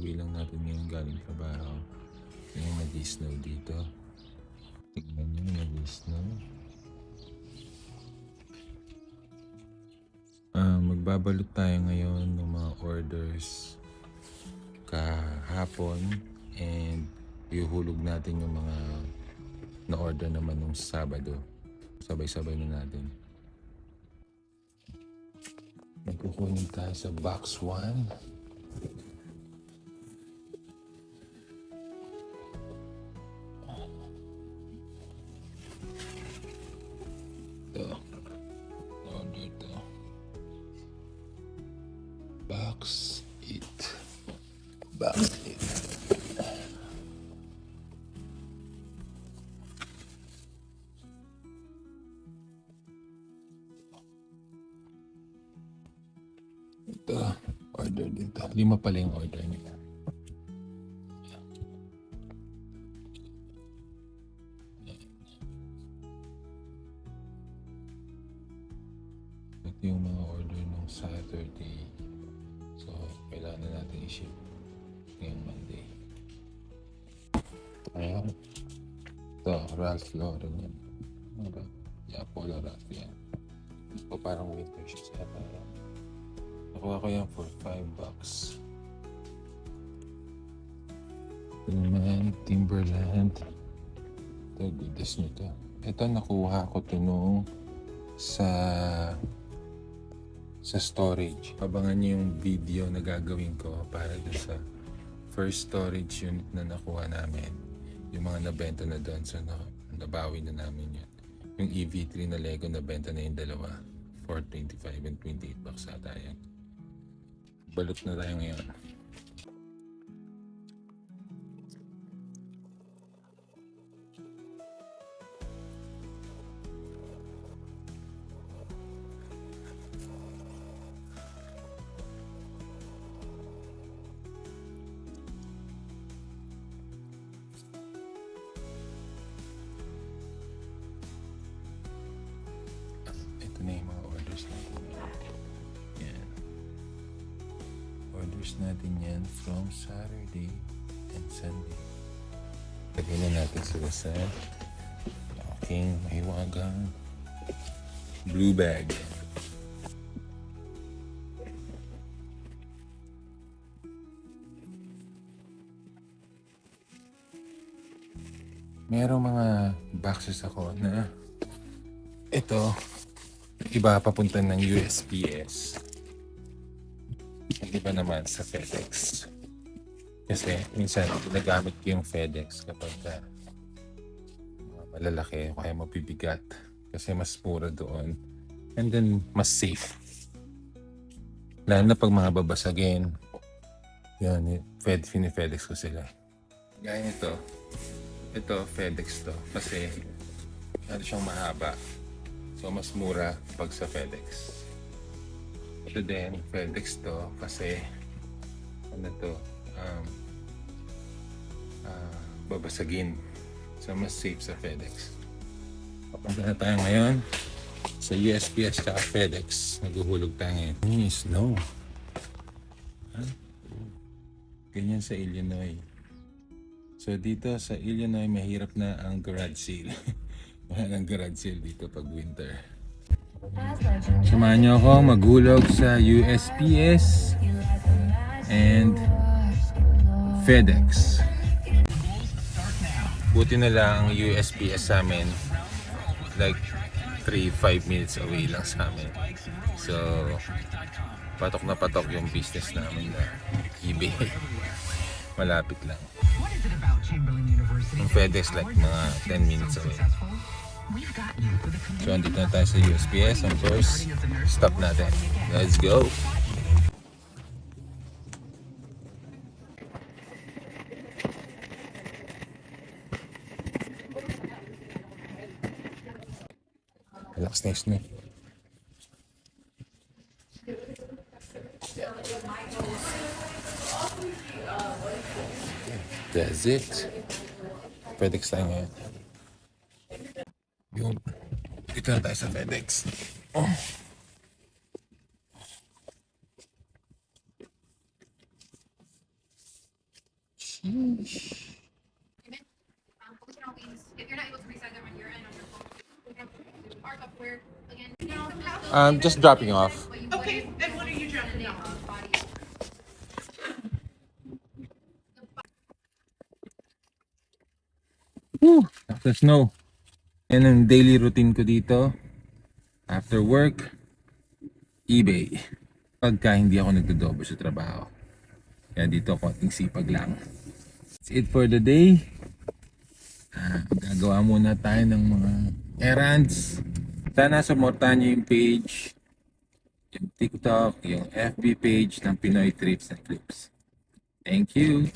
Kakauwi lang natin ngayon galing trabaho. Ngayon nag-snow dito. Tignan nyo, nag-snow. Magbabalot tayo ngayon ng mga orders kahapon and ihuhulog natin yung mga na-order naman nung Sabado. Sabay-sabay na natin. Magkukunin tayo sa box 1. Ito. Order ito. Box 8. Box 8. Ito. Order dito. 5 pala yung order nila. Ito yung mga order nung Saturday. So, kailangan na natin i-ship ngayong Monday. Ayan. Ito, Ralph Lauren yan. Ano ba? Yeah, Polo Ralph yan. Ito parang winter shoes yata yan. Nakuha ko yan for $5. Ito naman, Timberland. Ito, goodness nyo to. Ito, nakuha ko to nung sa storage. Abangan niyo yung video na gagawin ko para doon sa first storage unit na nakuha namin. Yung mga nabenta na doon. So, nabawi na namin yun. Yung EV3 na Lego nabenta na yung dalawa. For $25 and $28 ata yan. Balot na tayo ngayon. Ito na yung mga orders natin. Yan. Orders natin yan from Saturday and Sunday. Lagay na natin sila sa aking mahiwagang blue bag. Merong mga boxes ako na ito, iba papunta ng USPS. Iba naman sa FedEx. Kasi minsan ginagamit ko yung FedEx kapag malalaki o kaya mabibigat. Kasi mas mura doon. And then mas safe. Lalo na pag mga babasagin. Yan, FedEx ko sila. Gaya nito. Ito, FedEx to. Kasi ano siyang mahaba. So, mas mura pag sa FedEx. Ito din, FedEx to. Kasi, ano to, babasagin. So, mas safe sa FedEx. Papunta na tayo ngayon sa USPS at FedEx. Naghuhulog tayo ngayon. Yung snow. Ganyan sa Illinois. So dito sa Illinois, mahirap na ang garage sale. Mahal ang garage sale dito pag winter. Samahan niyo ako maghulog sa USPS and FedEx. Buti na lang ang USPS sa amin. Like 3-5 minutes away lang sa amin. So patok na patok yung business namin na eBay. Malapit lang. Yung FedEx like mga 10 minutes away. So andito na tayo sa USPS. Of course, stop natin. Let's go! Relax na yun. That's it. FedEx tayo ngayon. Yun. Dito na tayo sa FedEx. Oh. We can always, if you're not able to resend them on your end on your phone, we can mark up where, again, you know, Just dropping off. but you Okay, wouldn't and what are you dropping off? body. Woo! After snow. Yan ang daily routine ko dito. After work, eBay. Pagka hindi ako nagdodobo sa trabaho. Kaya dito konting sipag lang. That's it for the day. Gagawa muna tayo ng mga errands. Sana suportahan nyo yung page, yung TikTok, yung FB page ng Pinoy Trips and Clips. Thank you!